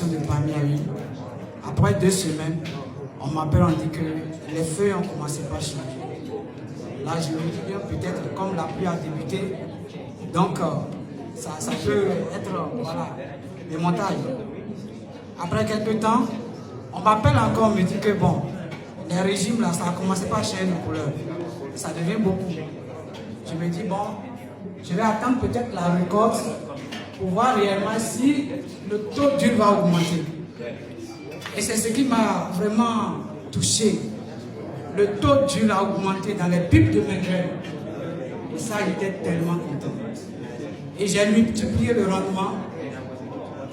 plantation de palmiers à huile. Après 2 semaines, on m'appelle, on dit que les feuilles ont commencé à changer. Là, je me dis bien, peut-être comme la pluie a débuté, donc ça peut être voilà, des montages. Après quelques temps, on m'appelle encore, on me dit que bon, les régimes là, ça a commencé par changer de couleur. Ça devient beaucoup. Je me dis bon, je vais attendre peut-être la récolte pour voir réellement si le taux d'huile va augmenter. Et c'est ce qui m'a vraiment touché. Le taux d'huile a augmenté dans les pipes de mes graines. Et ça, j'étais tellement content. Et j'ai multiplié le rendement.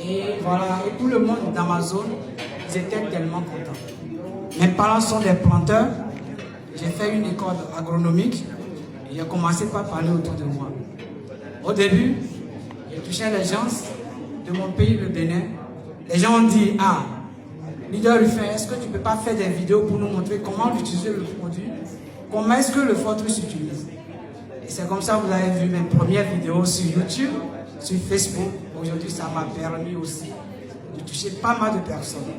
Et voilà, et tout le monde dans ma zone, ils étaient tellement contents. Mes parents sont des planteurs. J'ai fait une école agronomique. Et j'ai commencé par parler autour de moi. Au début, j'ai touché les gens de mon pays, le Bénin. Les gens ont dit, ah, leader Rufin, est-ce que tu ne peux pas faire des vidéos pour nous montrer comment utiliser le produit? Comment est-ce que le Fortree s'utilise? Et c'est comme ça que vous avez vu mes premières vidéos sur YouTube, sur Facebook. Aujourd'hui, ça m'a permis aussi de toucher pas mal de personnes.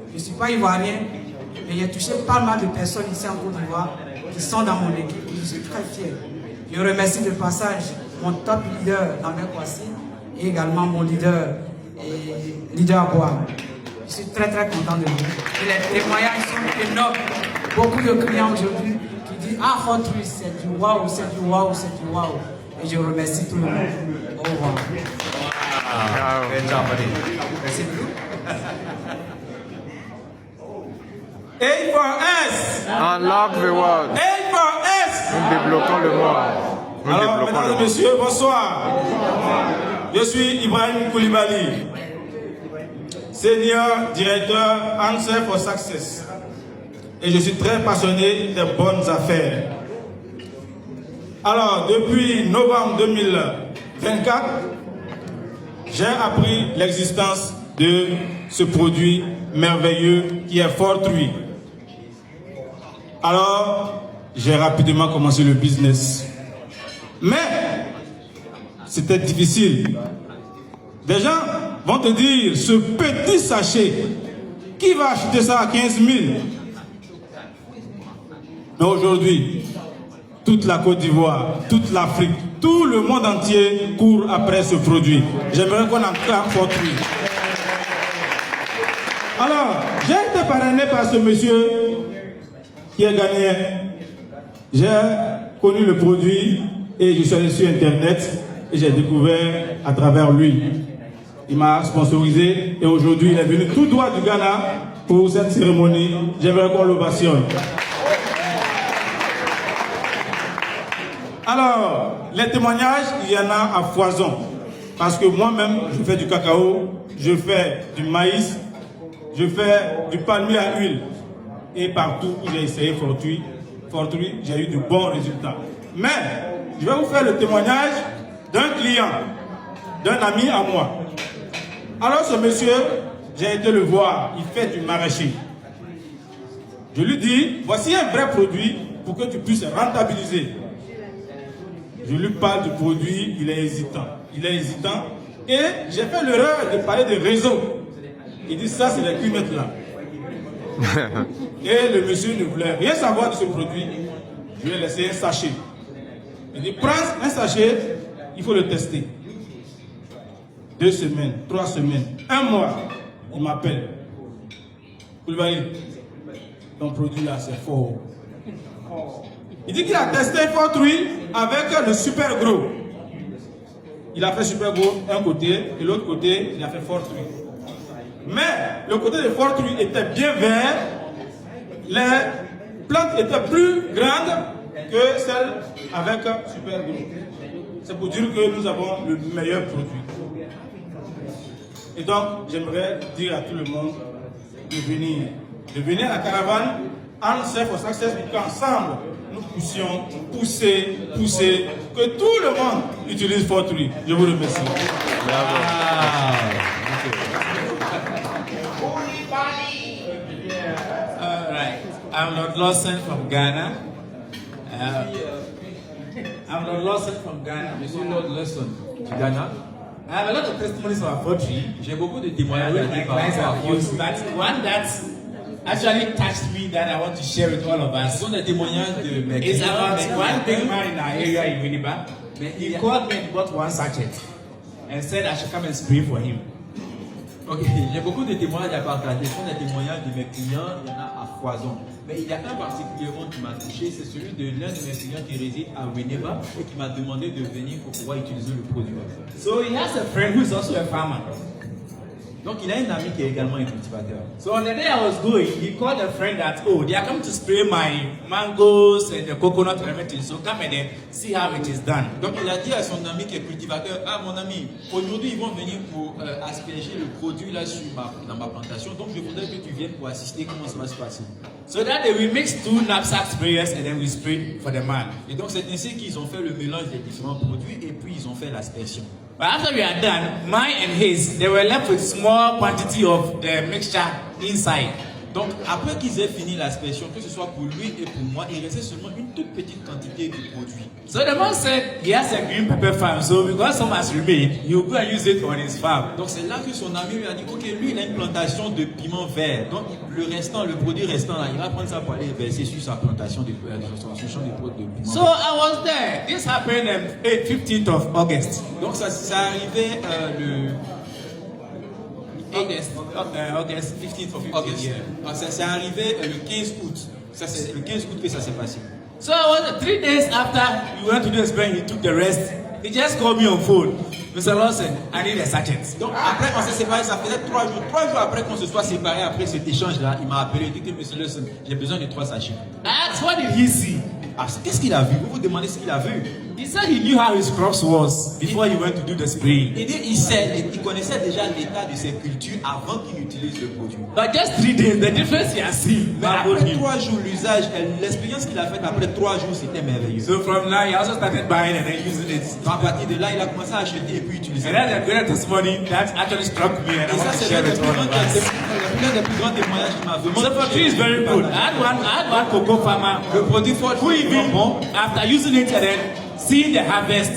Je ne suis pas ivoirien, mais j'ai touché pas mal de personnes ici en Côte d'Ivoire qui sont dans mon équipe. Je suis très fier. Je remercie de passage mon top leader, Lambert Kwasi, et également mon leader Bois. Je suis très très content de vous. Et les témoignages sont énormes. Beaucoup de clients aujourd'hui qui disent ah, Fortree, c'est du waouh, c'est du waouh, c'est du waouh. Et je remercie tout le monde. Au revoir. Merci beaucoup. A for S. Unlock the world. A for S. Nous débloquons le monde. Alors, mesdames et messieurs, bonsoir. Je suis Ibrahim Koulibaly, senior directeur Answer for Success. Et je suis très passionné des bonnes affaires. Alors, depuis novembre 2024, j'ai appris l'existence de ce produit merveilleux qui est Fortree. Alors, j'ai rapidement commencé le business. Mais, c'était difficile. Des gens vont te dire, ce petit sachet, qui va acheter ça à 15 000? Mais aujourd'hui, toute la Côte d'Ivoire, toute l'Afrique, tout le monde entier court après ce produit. J'aimerais qu'on en clame Fortree. Alors, j'ai été parrainé par ce monsieur qui est gagné. J'ai connu le produit et je suis allé sur Internet et j'ai découvert à travers lui. Il m'a sponsorisé et aujourd'hui il est venu tout droit du Ghana pour cette cérémonie. J'aimerais qu'on l'ovationne. Alors, les témoignages, il y en a à foison. Parce que moi-même, je fais du cacao, je fais du maïs, je fais du palmier à huile. Et partout où j'ai essayé Fortree, j'ai eu de bons résultats. Mais, je vais vous faire le témoignage d'un client, d'un ami à moi. Alors ce monsieur, j'ai été le voir, il fait du maraîcher. Je lui dis, voici un vrai produit pour que tu puisses rentabiliser. Je lui parle du produit, il est hésitant. Et j'ai fait l'erreur de parler de réseau. Il dit, ça c'est les climates là. Et le monsieur ne voulait rien savoir de ce produit. Je lui ai laissé un sachet. Il dit, prends un sachet, il faut le tester. 2 semaines, 3 semaines, 1 mois, il m'appelle. Koulibaly, ton produit là c'est fort. Il dit qu'il a testé Fortree avec le super gros. Il a fait super gros un côté et l'autre côté il a fait Fortree. Mais le côté de Fortree était bien vert, les plantes étaient plus grandes que celles avec super gros. C'est pour dire que nous avons le meilleur produit. Et donc, j'aimerais dire à tout le monde de venir à la caravane Answer for Success pour qu'ensemble, nous puissions pousser, que tout le monde utilise Fortree. Je vous remercie. Bravo. All right. I'm Lord Lawson from Ghana. I'm Lord Lawson from Ghana. Je suis Lord Lawson du Ghana. I have a lot of testimonies of poetry. J'ai beaucoup de témoignages à dire par Clients rapport à have used, but one that actually touched me that I want to share with all of Ce us. sont des témoignages de mes It's clients. about one big man in our area in Winneba. He called me and bought one sachet and said I should come and spray for him. Ok, j'ai beaucoup de témoignages à partager. Ce sont des témoignages de mes clients, il y en a à foison. Mais il y a un particulièrement qui m'a touché, c'est celui de l'un de mes clients qui réside à Winneba et qui m'a demandé de venir pour pouvoir utiliser le produit. So he has a friend who is also a farmer. Donc il a un ami qui est également un cultivateur. So on the day I was going, he called a friend that, oh, they are coming to spray my mangoes and the coconut and everything. So come and then see how it is done. Donc il a dit à son ami qui est cultivateur, ah mon ami, aujourd'hui ils vont venir pour asperger le produit là dans ma plantation. Donc je voudrais que tu viennes pour assister comment ça va se passer. So that day we mixed 2 knapsack sprayers and then we sprayed for the man. Et donc c'est ainsi qu'ils ont fait le mélange des différents produits et puis ils ont fait l'aspersion. But after we are done, mine and his, they were left with small quantity of the mixture inside. Donc après qu'ils aient fini l'aspersion, que ce soit pour lui et pour moi, il restait seulement une toute petite quantité du produit. So the man said he has a green pepper farm, so because some has remained, he'll go and use it on his farm. Donc c'est là que son ami lui a dit, ok, lui il a une plantation de piment vert. Donc le produit restant là, il va prendre ça pour aller verser sur sa plantation de piment So I was there. This happened on 15th of August. Donc ça arrivait le August 15th of August. Yeah. Donc ça s'est arrivé le 15 août. Ça c'est le 15 août que ça s'est passé. So 3 days after we went to do the spraying, he took the rest. He just called me on phone. Mr. Lawson, I need a sachet. Donc après on s'est séparés, ça faisait 3 jours. 3 jours après qu'on se soit séparés, après cet échange-là, il m'a appelé, il dit que Mr. Lawson, j'ai besoin de 3 sachets. I asked, what did he see? Ah, qu'est-ce qu'il a vu? Vous vous demandez ce qu'il a vu. He said he knew how his crops was before he went to do the spraying. Il dit il connaissait déjà l'état de ses cultures avant qu'il utilise le produit. But just 3 days, the difference he has seen. Mais après 3 jours, l'usage, l'expérience qu'il a faite après 3 jours, c'était merveilleux. So from now, he also started buying and then using it. À partir de là, il a commencé à acheter et puis utiliser. And that's a great testimony that actually struck me and I Et ça, want to c'est share l'un it with all of us. des plus grands témoignages qui m'a vraiment. So for tree is very good. I had one cocoa farmer Le produit fort, who even, bon. after using it and then seeing the harvest,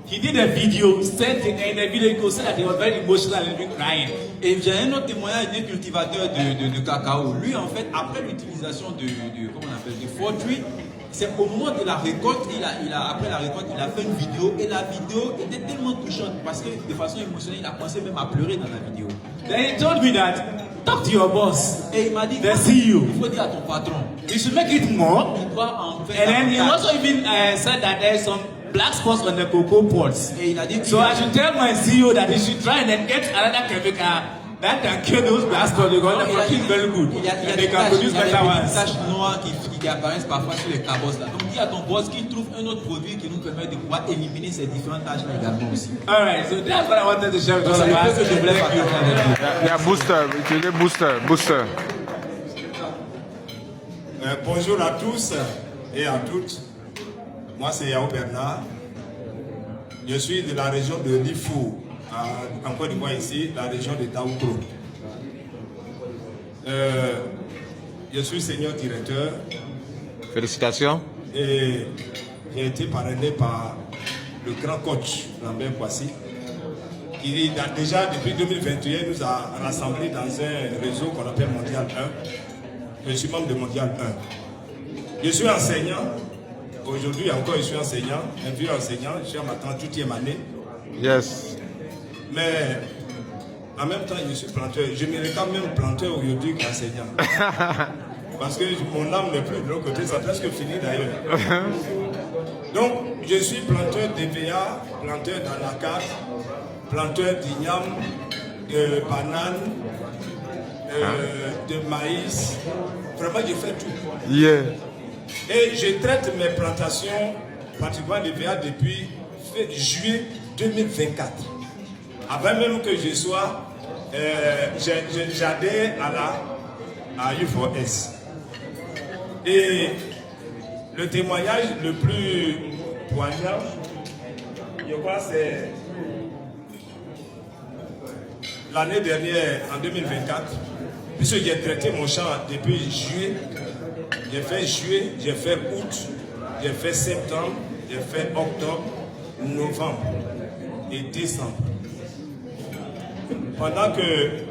he did a video, sent it, and in the video he could say that he was very emotional and even crying. Et j'ai un autre témoignage d'un cultivateur de cacao. Lui, en fait, après l'utilisation comment on appelle, du forgery, c'est au moment de la récolte, après la récolte, il a fait une vidéo et la vidéo était tellement touchante parce que de façon émotionnelle, il a commencé même à pleurer dans la vidéo. Then he told me that, talk to your boss, Et il m'a dit, the CEO. il faut dire à ton patron, You should make it more. il doit en faire. And then he davantage. also even said that there's some black spots on the cocoa pods. Et il a dit, So I should tell my CEO that he should try and then get another chemical that can kill those black spots because the protein is very good. Il y a And des they can produce better petites ones. taches noires qui apparaissent parfois sur les cabosses là. Donc dis à ton boss qu'il trouve un autre produit qui nous permet de pouvoir éliminer ces différentes taches là également aussi. Alright, so that's what I wanted to share with all C'est of le us. peu que je voulais Thank you. partager avec vous. Il y a booster, utilisez booster. Bonjour à tous et à toutes. Moi, c'est Yao Bernard. Je suis de la région de Lifou, en Côte d'Ivoire ici, la région de Daoukro. Je suis senior directeur Félicitations. et j'ai été parrainé par le grand coach Lambert Kwasi, qui déjà depuis 2021 nous a rassemblés dans un réseau qu'on appelle Mondial 1. Je suis membre de Mondial 1. Je suis enseignant. Aujourd'hui encore, je suis enseignant, un vieux enseignant. Je suis à ma 38e année. Yes. Mais en même temps, je suis planteur. Je me réclame même planteur aujourd'hui qu'enseignant. Parce que mon âme n'est plus de l'autre côté, ça a presque fini d'ailleurs. Donc, je suis planteur d'EVA, planteur d'anacarde, planteur d'igname, de bananes, de maïs. Vraiment, je fais tout. Yeah. Et je traite mes plantations, particulièrement l'EVA, depuis juillet 2024. Avant même que je sois, j'adhère à U4S. Et le témoignage le plus poignant, je crois, c'est l'année dernière, en 2024, puisque j'ai traité mon champ depuis juillet. J'ai fait juillet, j'ai fait août, j'ai fait septembre, j'ai fait octobre, novembre et décembre. pendant que